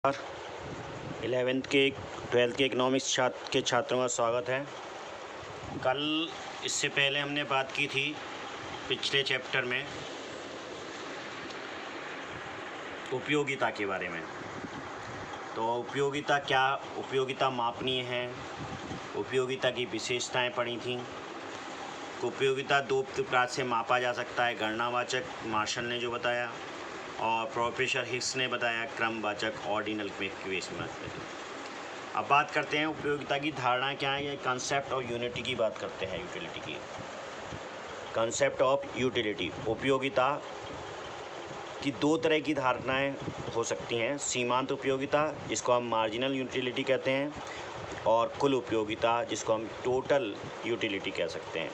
11th के 12th के economics के छात्रों का स्वागत है। कल इससे पहले हमने बात की थी पिछले चैप्टर में उपयोगिता के बारे में। तो उपयोगिता मापनीय है, उपयोगिता की विशेषताएं पढ़ी थी। उपयोगिता दो प्रकार से मापा जा सकता है, गणनावाचक मार्शल ने जो बताया और प्रोफेसर हिक्स ने बताया क्रमवाचक ऑर्डिनल इक्वेशन। अब बात करते हैं उपयोगिता की धारणा क्या है, ये कंसेप्ट ऑफ यूटिलिटी की बात करते हैं। यूटिलिटी की कंसेप्ट ऑफ यूटिलिटी, उपयोगिता की दो तरह की धारणाएं हो सकती हैं। सीमांत उपयोगिता जिसको हम मार्जिनल यूटिलिटी कहते हैं और कुल उपयोगिता जिसको हम टोटल यूटिलिटी कह सकते हैं।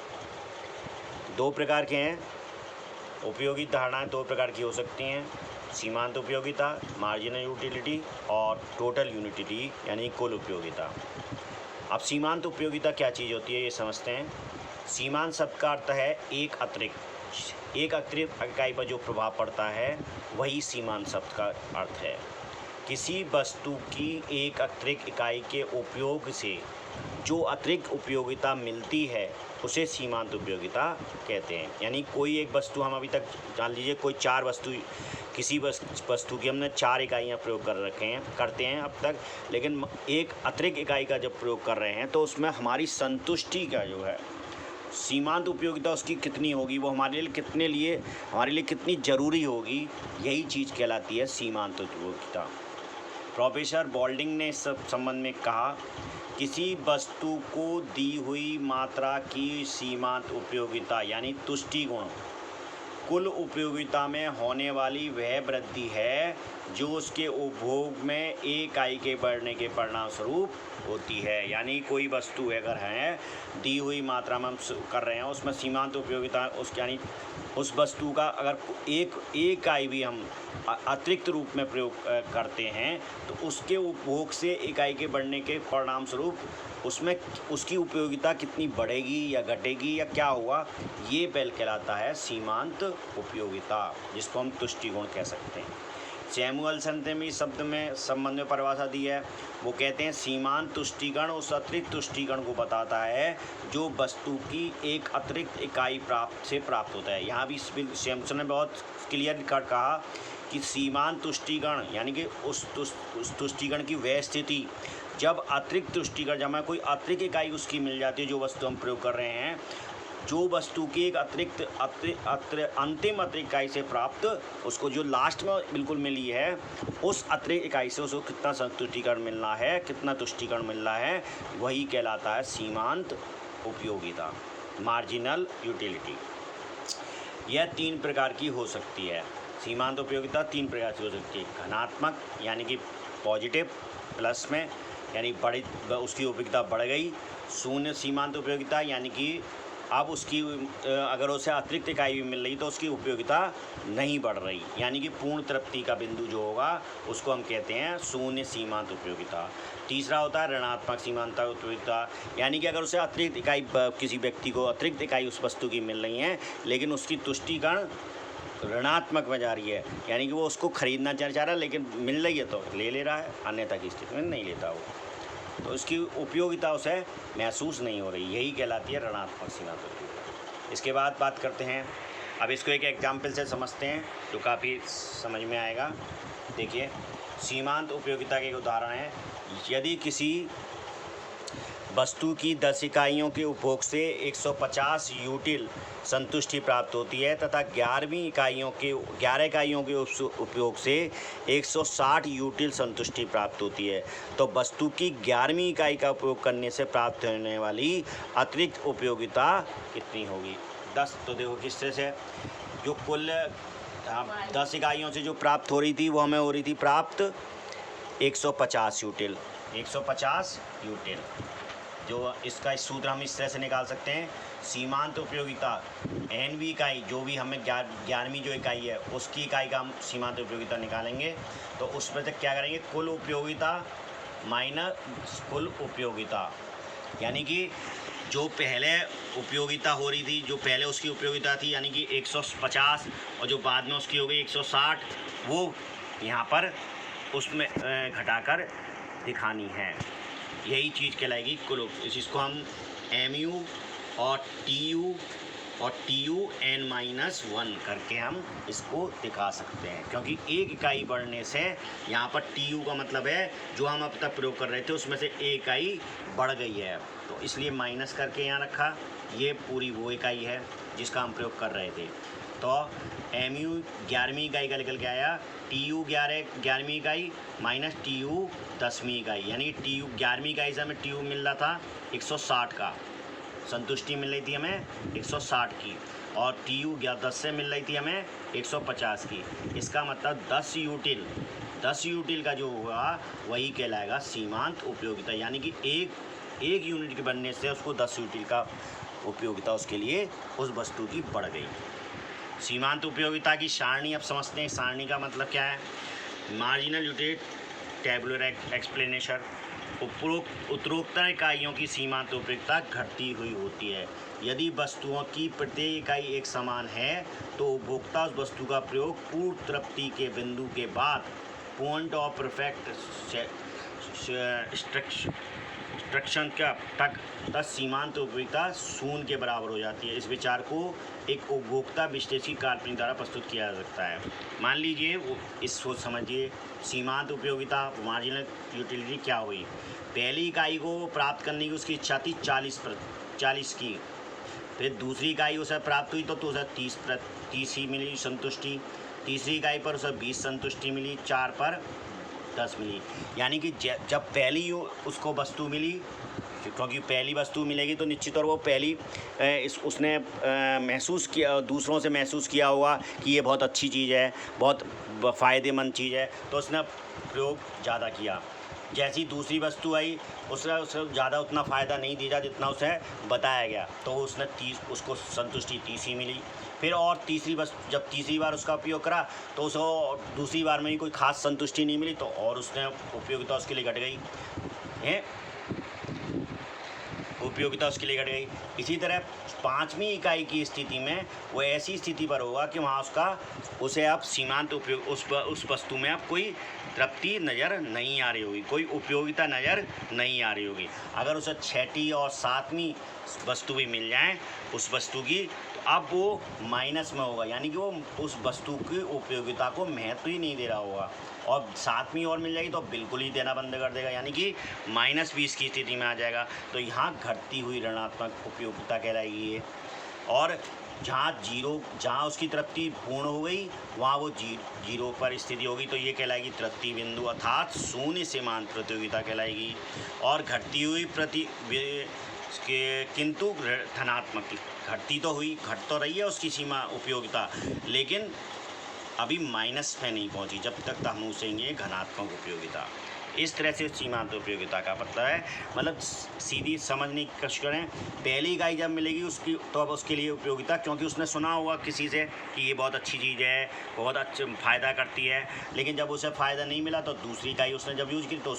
दो प्रकार के हैं उपयोगी धारणाएं, दो प्रकार की हो सकती हैं, सीमांत उपयोगिता मार्जिनल यूटिलिटी और टोटल यूटिलिटी यानी कुल उपयोगिता। अब सीमांत उपयोगिता क्या चीज़ होती है ये समझते हैं। सीमांत शब्द का अर्थ है एक अतिरिक्त इकाई पर जो प्रभाव पड़ता है वही सीमांत शब्द का अर्थ है। किसी वस्तु की एक अतिरिक्त इकाई के उपयोग से जो अतिरिक्त उपयोगिता मिलती है उसे सीमांत उपयोगिता कहते हैं। यानी कोई एक वस्तु, हम अभी तक जान लीजिए कोई चार वस्तु, किसी वस्तु की हमने चार इकाइयाँ प्रयोग करते हैं अब तक, लेकिन एक अतिरिक्त इकाई का जब प्रयोग कर रहे हैं तो उसमें हमारी संतुष्टि का जो है सीमांत उपयोगिता उसकी कितनी होगी, वो हमारे लिए कितनी ज़रूरी होगी, यही चीज़ कहलाती है सीमांत उपयोगिता। प्रोफेसर बॉल्डिंग ने इस संबंध में कहा, किसी वस्तु को दी हुई मात्रा की सीमांत उपयोगिता यानी तुष्टि गुण कुल उपयोगिता में होने वाली वह वृद्धि है जो उसके उपभोग में एक इकाई के बढ़ने के परिणाम स्वरूप होती है। यानी कोई वस्तु अगर है दी हुई मात्रा में हम कर रहे हैं उसमें सीमांत उपयोगिता यानी उस वस्तु का अगर एक इकाई भी हम अतिरिक्त रूप में प्रयोग करते हैं तो उसके उपभोग से इकाई के बढ़ने के परिणाम स्वरूप उसमें उसकी उपयोगिता कितनी बढ़ेगी या घटेगी या क्या हुआ, ये कहलाता है सीमांत उपयोगिता, जिसको हम तुष्टि गुण कह सकते हैं। सैमुअल्सन ने भी संबंध में परिभाषा दी है। वो कहते हैं सीमांत तुष्टिगण उस अतिरिक्त तुष्टिगण को बताता है जो वस्तु की एक अतिरिक्त इकाई प्राप्त होता है। यहाँ भी सैमुअल्सन ने बहुत क्लियर कर कहा कि सीमांत तुष्टिगण यानी कि उस तुष्टिगण की वह स्थिति जब अतिरिक्त तुष्टिगण, जब हमें कोई अतिरिक्त इकाई उसकी मिल जाती है जो वस्तु हम प्रयोग कर रहे हैं, जो वस्तु की एक अंतिम अतिरिक्त इकाई से प्राप्त उसको जो लास्ट में बिल्कुल मिली है उस अतिरिक्त इकाई से उसको कितना संतुष्टिकरण मिलना है, कितना तुष्टिकरण मिल रहा है, वही कहलाता है सीमांत उपयोगिता मार्जिनल यूटिलिटी। यह तीन प्रकार की हो सकती है। सीमांत उपयोगिता तीन प्रकार की हो सकती है। धनात्मक यानी कि पॉजिटिव प्लस में यानी उसकी उपयोगिता बढ़ गई। शून्य सीमांत उपयोगिता यानी कि अब उसकी अगर उसे अतिरिक्त इकाई भी मिल रही तो उसकी उपयोगिता नहीं बढ़ रही, यानी कि पूर्ण तृप्ति का बिंदु जो होगा उसको हम कहते हैं शून्य सीमांत उपयोगिता। तीसरा होता है ऋणात्मक सीमांत उपयोगिता, यानी कि अगर उसे अतिरिक्त इकाई, किसी व्यक्ति को अतिरिक्त इकाई उस वस्तु की मिल रही हैं लेकिन उसकी तुष्टिकरण ऋणात्मक में जा रही है, यानी कि वो उसको खरीदना चाह रहा है लेकिन मिल रही है तो ले रहा है, अन्यथा की स्थिति में नहीं लेता वो, तो उसकी उपयोगिता उसे महसूस नहीं हो रही, यही कहलाती है ऋणात्मक सीमांत उपयोगिता। इसके बाद बात करते हैं, अब इसको एक एग्जाम्पल से समझते हैं जो काफ़ी समझ में आएगा। देखिए, सीमांत उपयोगिता के एक उदाहरण है, यदि किसी वस्तु की 10 इकाइयों के उपभोग से 150 यूटिल संतुष्टि प्राप्त होती है तथा 11 इकाइयों के उपयोग से 160 यूटिल संतुष्टि प्राप्त होती है, तो वस्तु की 11वीं इकाई का उपयोग करने से प्राप्त होने वाली अतिरिक्त उपयोगिता कितनी होगी। 10, तो देखो किस तरह से जो कुल 10 इकाइयों से जो प्राप्त हो रही थी वो हमें हो रही थी प्राप्त 150 यूटिल, 150 यूटिल। जो इसका सूत्र हम इस तरह से निकाल सकते हैं, सीमांत उपयोगिता nवीं इकाई जो भी हमें 11वीं जो इकाई है उसकी इकाई का हम सीमांत उपयोगिता निकालेंगे, तो उस पर तक क्या करेंगे, कुल उपयोगिता माइनस कुल उपयोगिता, यानी कि जो पहले उपयोगिता हो रही थी, जो पहले उसकी उपयोगिता थी यानी कि 150 और जो बाद में उसकी हो गई 160, वो यहाँ पर उसमें घटाकर दिखानी है, यही चीज़ कहलाएगी कुल। इसको हम mu और tu n-1 करके हम इसको दिखा सकते हैं, क्योंकि एक इकाई बढ़ने से यहाँ पर tu का मतलब है जो हम अब तक प्रयोग कर रहे थे उसमें से एक इकाई बढ़ गई है, तो इसलिए माइनस करके यहाँ रखा। ये पूरी वो इकाई है जिसका हम प्रयोग कर रहे थे। तो mu 11वीं इकाई का निकल के आया, tu 11वीं इकाई माइनस tu 10वीं इकाई, यानी tu 11वीं इकाई से हमें tu मिल रहा था 160 का, संतुष्टि मिल रही थी हमें 160 की, और tu 10 से मिल रही थी हमें 150 की। इसका मतलब 10 यूटिल का जो हुआ वही कहलाएगा सीमांत उपयोगिता, यानी कि एक यूनिट के बनने से उसको 10 यूटिल का उपयोगिता उसके लिए उस वस्तु की बढ़ गई। सीमांत उपयोगिता की सारणी अब समझते हैं। सारणी का मतलब क्या है? Marginal utility tabular explanation. उत्तरोत्तर इकाइयों की सीमांत उपयोगिता घटती हुई होती है। यदि वस्तुओं की प्रत्येक इकाई एक समान है तो उपभोक्ता उस वस्तु का प्रयोग पूर्ण तृप्ति के बिंदु के बाद पॉइंट ऑफ परफेक्ट एक्सट्रैक्शन का तक सीमांत उपयोगिता शून्य के बराबर हो जाती है। इस विचार को एक उपभोक्ता विश्लेषी काल्पनिक द्वारा प्रस्तुत किया जा सकता है। मान लीजिए इस सोच समझिए, सीमांत उपयोगिता मार्जिनल यूटिलिटी क्या हुई? पहली इकाई को प्राप्त करने की उसकी इच्छा थी 40 की, फिर दूसरी इकाई उसे प्राप्त हुई तो उसे 30 ही मिली संतुष्टि, तीसरी इकाई पर उसे 20 संतुष्टि मिली, 4 पर 10 मिली। यानी कि जब पहली उसको वस्तु मिली, क्योंकि पहली वस्तु मिलेगी तो निश्चित तौर वो पहली उसने महसूस किया, दूसरों से महसूस किया होगा कि ये बहुत अच्छी चीज़ है, बहुत फ़ायदेमंद चीज़ है, तो उसने प्रयोग ज़्यादा किया। जैसी दूसरी वस्तु आई उसे ज़्यादा उतना फ़ायदा नहीं दिया जितना उसे बताया गया, तो उसने उसको संतुष्टि 30 ही मिली। फिर और जब तीसरी बार उसका उपयोग करा तो उसे दूसरी बार में ही कोई खास संतुष्टि नहीं मिली, तो और उसने उपयोगिता उसके लिए घट गई है, उपयोगिता उसके लिए घट गई। इसी तरह 5वीं इकाई की स्थिति में वो ऐसी स्थिति पर होगा कि वहाँ उसे अब सीमांत उपयोग उस वस्तु में अब कोई तृप्ति नज़र नहीं आ रही होगी, कोई उपयोगिता नज़र नहीं आ रही होगी। अगर उसे 6ठी और 7वीं वस्तु भी मिल जाए उस वस्तु की, तो अब वो माइनस में होगा, यानी कि वो उस वस्तु की उपयोगिता को महत्व ही नहीं दे रहा होगा, और 7वीं और मिल जाएगी तो बिल्कुल ही देना बंद कर देगा, यानी कि -20 की स्थिति में आ जाएगा। तो यहाँ घटती हुई ऋणात्मक उपयोगिता कहलाएगी ये। और जहाँ उसकी तृप्ति पूर्ण हो गई वहाँ वो जीरो पर स्थिति होगी, तो ये कहलाएगी तृप्ति बिंदु, अर्थात शून्य सीमांत प्रतियोगिता कहलाएगी। और घटती हुई किंतु धनात्मक, घट तो रही है उसकी सीमा उपयोगिता, लेकिन अभी माइनस में नहीं पहुंची, जब तक हम उसेंगे घनात्मक उपयोगिता। इस तरह से सीमांत उपयोगिता का मतलब है, मतलब सीधी समझने की कोशिश करें। पहली इकाई जब मिलेगी उसकी, तो अब उसके लिए उपयोगिता, क्योंकि उसने सुना होगा किसी से कि ये बहुत अच्छी चीज़ है, बहुत अच्छा फ़ायदा करती है, लेकिन जब उसे फ़ायदा नहीं मिला तो दूसरी इकाई उसने जब यूज़ की तो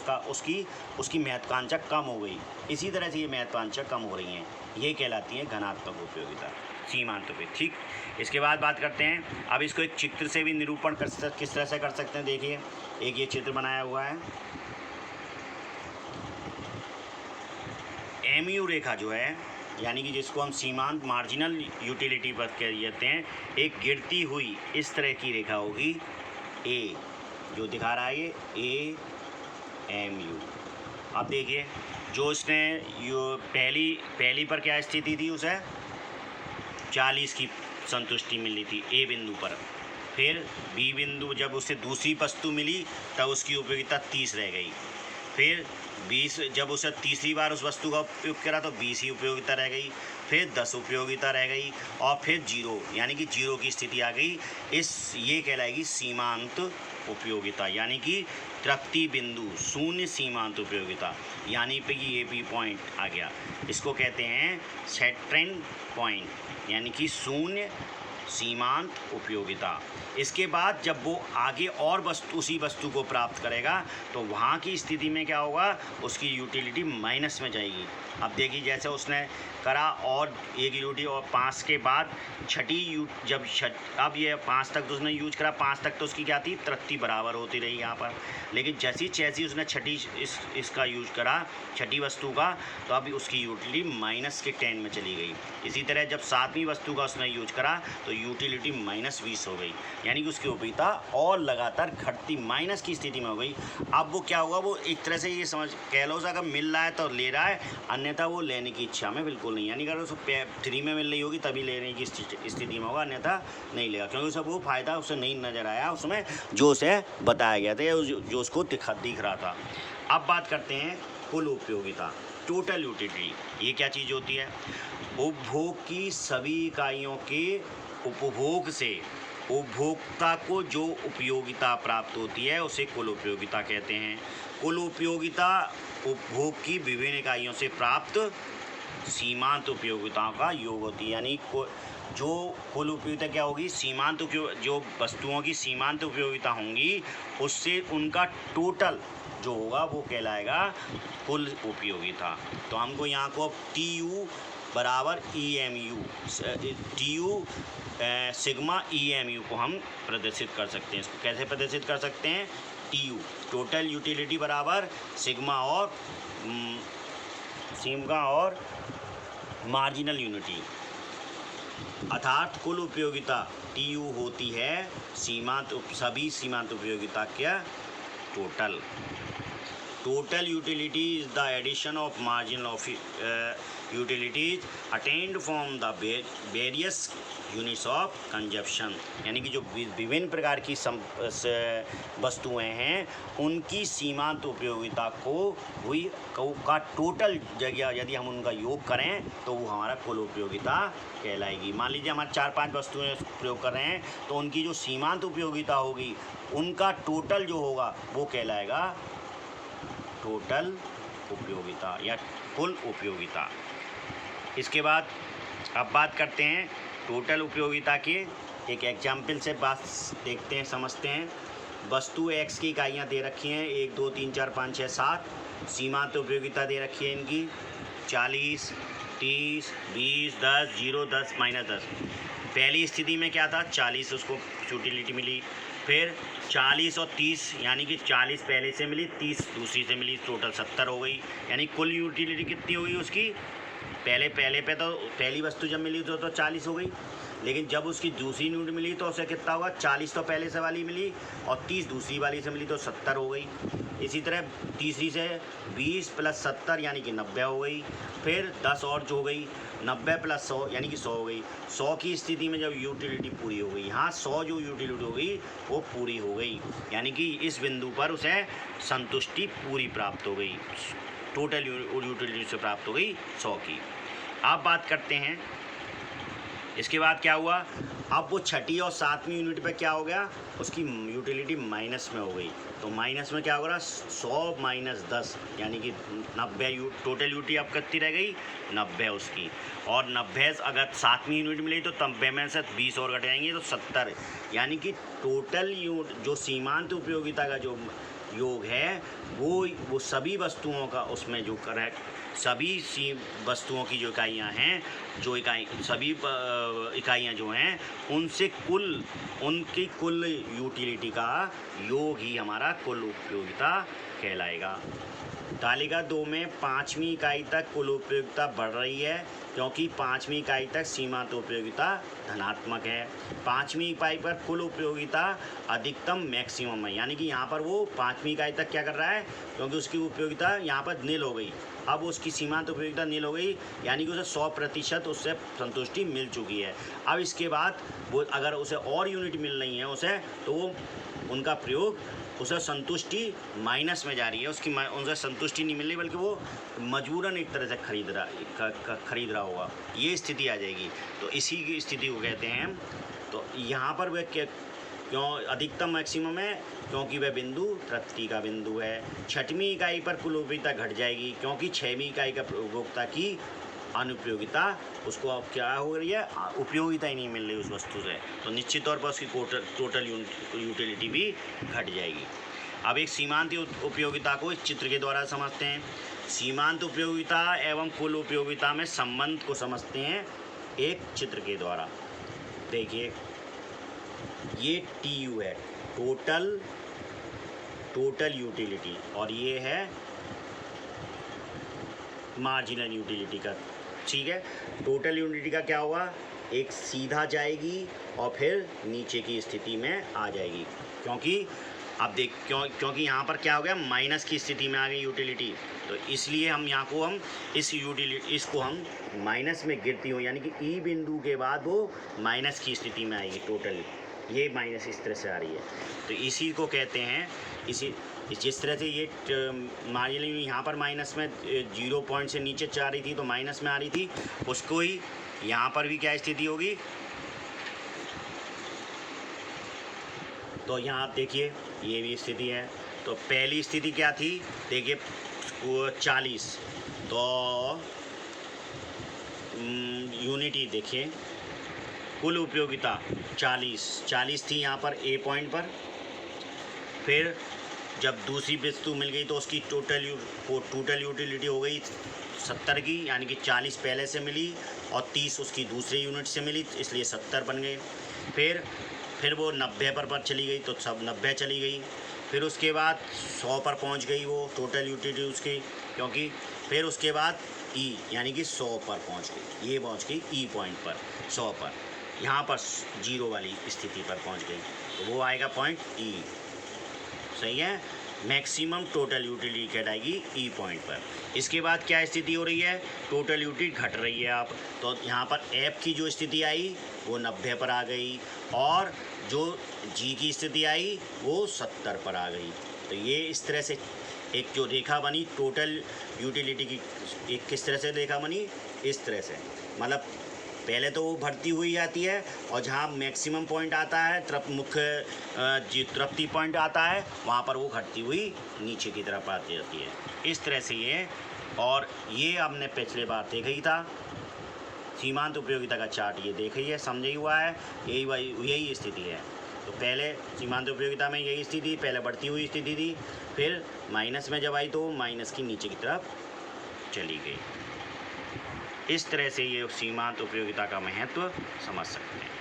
उसकी महत्वाकांक्षा कम हो गई। इसी तरह से ये महत्वाकांक्षा कम हो रही हैं, ये कहलाती है घनात्मक उपयोगिता, सीमांत उपयोगिता। ठीक, इसके बाद बात करते हैं, अब इसको एक चित्र से भी निरूपण किस तरह से कर सकते हैं। देखिए, एक ये चित्र बनाया हुआ है, mu रेखा जो है, यानी कि जिसको हम सीमांत मार्जिनल यूटिलिटी पर कहते हैं, एक गिरती हुई इस तरह की रेखा होगी, A जो दिखा रहा है ये AMU। अब देखिए, जो इसने पहली पर क्या स्थिति थी, उसे 40 की संतुष्टि मिली थी A बिंदु पर। फिर B बिंदु जब उसे दूसरी वस्तु मिली तब उसकी उपयोगिता 30 रह गई। फिर 20 जब उसे तीसरी बार उस वस्तु का उपयोग करा तो 20 ही उपयोगिता रह गई। फिर 10 उपयोगिता रह गई, और फिर 0, यानी कि 0 की स्थिति आ गई। ये कहलाएगी सीमांत उपयोगिता, यानी कि तृप्ति बिंदु, शून्य सीमांत उपयोगिता, यानी पे ये भी पॉइंट आ गया। इसको कहते हैं सेंट्रल पॉइंट, यानी कि शून्य सीमांत उपयोगिता। इसके बाद जब वो आगे और उसी वस्तु को प्राप्त करेगा तो वहाँ की स्थिति में क्या होगा, उसकी यूटिलिटी माइनस में जाएगी। अब देखिए जैसे उसने करा और एक यूटिलिटी और 5 के बाद छठी अब ये 5 तक तो उसने यूज करा, 5 तक तो उसकी क्या थी, तृप्ति बराबर होती रही यहाँ पर। लेकिन जैसी उसने छठी इसका यूज करा, छठी वस्तु का, तो अब उसकी यूटिलिटी माइनस के 10 में चली गई। इसी तरह जब 7वीं वस्तु का उसने यूज करा तो यूटिलिटी -20 हो गई, यानी कि उसकी उपयोगिता और लगातार घटती माइनस की स्थिति में हो गई। अब वो क्या होगा, वो एक तरह से ये समझ कह लो, अगर मिल रहा है तो ले रहा है, अन्यथा वो लेने की इच्छा में बिल्कुल नहीं, यानी अगर उसको फ्री में मिल रही होगी तभी लेने की स्थिति में होगा, अन्यथा नहीं लेगा, क्योंकि सब वो फ़ायदा उसे नहीं नज़र आया उसमें जो उसे बताया गया था, जो उसको दिख रहा था। अब बात करते हैं कुल उपयोगिता, टोटल यूटिलिटी। ये क्या चीज़ होती है, उपभोग की सभी इकाइयों के उपभोग से उपभोक्ता को जो उपयोगिता प्राप्त होती है उसे कुल उपयोगिता कहते हैं। कुल उपयोगिता उपभोग की विभिन्न इकाइयों से प्राप्त सीमांत उपयोगिताओं का योग होती है, यानी जो कुल उपयोगिता क्या होगी, सीमांत जो वस्तुओं की सीमांत उपयोगिता होंगी उससे उनका टोटल जो होगा वो कहलाएगा कुल उपयोगिता। तो हमको यहाँ को TU बराबर EMU, TU सिग्मा EMU को हम प्रदर्शित कर सकते हैं। इसको कैसे प्रदर्शित कर सकते हैं, TU टोटल यूटिलिटी बराबर सिग्मा और मार्जिनल यूनिटी, अर्थात कुल उपयोगिता TU होती है सभी सीमांत उपयोगिता का total. Total utility is the addition of margin of utilities attained from the various units of consumption, यानी कि जो विभिन्न प्रकार की वस्तुएं हैं उनकी सीमांत उपयोगिता का टोटल जगह यदि हम उनका योग करें तो वो हमारा कुल उपयोगिता कहलाएगी। मान लीजिए हमारे 4-5 वस्तुएं प्रयोग कर रहे हैं तो उनकी जो सीमांत उपयोगिता होगी उनका टोटल जो होगा वो कहलाएगा टोटल उपयोगिता या कुल उपयोगिता। इसके बाद अब बात करते हैं टोटल उपयोगिता के एक एग्जाम्पल से बात देखते हैं, समझते हैं। वस्तु X की इकाइयाँ दे रखी हैं 1 2 3 4 5 6 7, सीमांत उपयोगिता दे रखी है इनकी 40 30 20 10 0 10 -10। पहली स्थिति में क्या था, 40 उसको यूटिलिटी मिली, फिर 40 और 30 यानी कि 40 पहले से मिली, 30 दूसरी से मिली, टोटल 70 हो गई। यानी कुल यूटिलिटी कितनी हो गई उसकी, पहले पे तो पहली वस्तु जब मिली तो 40 हो गई, लेकिन जब उसकी दूसरी यूनिट मिली तो उसे कितना होगा, 40 तो पहले से वाली मिली और 30 दूसरी वाली से मिली तो 70 हो गई। इसी तरह तीसरी से 20 + 70 यानी कि 90 हो गई, फिर 10 और जो हो गई 90 + 100 यानी कि 100 हो गई। 100 की स्थिति में जब यूटिलिटी पूरी हो गई, यहाँ 100 जो यूटिलिटी हो गई वो पूरी हो गई, यानी कि इस बिंदु पर उसे संतुष्टि पूरी प्राप्त हो गई, टोटल यूटिलिटी से प्राप्त हो गई 100 की। अब बात करते हैं इसके बाद क्या हुआ, अब वो छठी और 7वीं यूनिट पे क्या हो गया, उसकी यूटिलिटी माइनस में हो गई। तो माइनस में क्या होगा, 100 - 10 यानी कि 90 टोटल यूनिट अब कितनी रह गई, 90 उसकी। और 90 अगर 7वीं यूनिट मिली तो 90 में से 20 और घट जाएंगे तो 70, यानी कि टोटल जो सीमांत उपयोगिता का जो योग है वो सभी वस्तुओं का उसमें जो सभी वस्तुओं की जो इकाइयाँ हैं, सभी इकाइयाँ जो हैं उनसे उनकी कुल यूटिलिटी का योग ही हमारा कुल उपयोगिता कहलाएगा। तालिका 2 में 5वीं इकाई तक कुल उपयोगिता बढ़ रही है क्योंकि 5वीं इकाई तक सीमांत उपयोगिता धनात्मक है। 5वीं इकाई पर कुल उपयोगिता अधिकतम मैक्सिमम है, यानी कि यहाँ पर वो 5वीं इकाई तक क्या कर रहा है, क्योंकि उसकी उपयोगिता यहाँ पर नील हो गई, अब उसकी सीमांत उपयोगिता नील हो गई, यानी कि उसे 100% उससे संतुष्टि मिल चुकी है। अब इसके बाद वो अगर उसे और यूनिट मिल रही है उसे, तो वो उनका प्रयोग उसे संतुष्टि माइनस में जा रही है, उनसे संतुष्टि नहीं मिल रही बल्कि वो मजबूरन एक तरह से खरीद रहा होगा, ये स्थिति आ जाएगी। तो इसी की स्थिति को कहते हैं। तो यहाँ पर वह क्यों अधिकतम मैक्सिमम है, क्योंकि वह बिंदु तृप्ति का बिंदु है। 6वीं इकाई पर कुल उपयोगिता घट जाएगी क्योंकि 6वीं इकाई का उपभोक्ता की अनुपयोगिता, उसको अब क्या हो रही है, उपयोगिता ही नहीं मिल रही उस वस्तु से, तो निश्चित तौर पर उसकी टोटल यूटिलिटी भी घट जाएगी। अब एक सीमांत उपयोगिता को इस चित्र के द्वारा समझते हैं। सीमांत उपयोगिता एवं कुल उपयोगिता में संबंध को समझते हैं एक चित्र के द्वारा। देखिए ये TU है, टोटल यूटिलिटी, और ये है मार्जिनल यूटिलिटी का। ठीक है, टोटल यूटिलिटी का क्या होगा, एक सीधा जाएगी और फिर नीचे की स्थिति में आ जाएगी, क्योंकि अब क्योंकि यहाँ पर क्या हो गया, माइनस की स्थिति में आ गई यूटिलिटी, तो इसलिए हम यहाँ को हम इसको हम माइनस में गिरती हो, यानी कि ई बिंदु के बाद वो माइनस की स्थिति में आएगी टोटल, ये माइनस इस तरह से आ रही है, तो इसी को कहते हैं जिस तरह से ये मार्जिनल यहाँ पर माइनस में 0 पॉइंट से नीचे जा रही थी तो माइनस में आ रही थी, उसको ही यहाँ पर भी क्या स्थिति होगी, तो यहाँ देखिए ये भी स्थिति है। तो पहली स्थिति क्या थी, देखिए 40, तो यूनिटी देखिए, कुल उपयोगिता 40 थी यहाँ पर ए पॉइंट पर। फिर जब दूसरी वस्तु मिल गई तो उसकी टोटल यूटिलिटी हो गई 70 की, यानी कि 40 पहले से मिली और 30 उसकी दूसरी यूनिट से मिली, इसलिए 70 बन गए। फिर वो 90 पर चली गई तो सब 90 चली गई। फिर उसके बाद 100 पर पहुंच गई वो टोटल यूटिलिटी उसकी, क्योंकि फिर उसके बाद ई यानी कि 100 पर पहुंच गई, ये पहुंच गई ई पॉइंट पर 100 पर, यहाँ पर 0 वाली स्थिति पर पहुंच गई, तो वो आएगा पॉइंट ई। सही है, मैक्सिमम टोटल यूटिलिटी कहलाएगी ई पॉइंट पर। इसके बाद क्या स्थिति हो रही है, टोटल यूटिलिटी घट रही है। आप तो यहाँ पर एफ की जो स्थिति आई वो 90 पर आ गई, और जो जी की स्थिति आई वो 70 पर आ गई। तो ये इस तरह से एक जो रेखा बनी टोटल यूटिलिटी की, एक किस तरह से रेखा बनी, इस तरह से, मतलब पहले तो वो बढ़ती हुई आती है और जहाँ मैक्सिमम पॉइंट आता है, मुख्य तृप्ति पॉइंट आता है, वहाँ पर वो घटती हुई नीचे की तरफ आती जाती है। इस तरह से ये, और ये हमने पिछले बार देखा ही था, सीमांत उपयोगिता का चार्ट ये देखा ही है, समझा ही हुआ है, यही स्थिति है। तो पहले सीमांत उपयोगिता में यही स्थिति, पहले बढ़ती हुई स्थिति थी, फिर माइनस में जब आई तो माइनस की नीचे की तरफ चली गई। इस तरह से ये सीमांत उपयोगिता का महत्व समझ सकते हैं।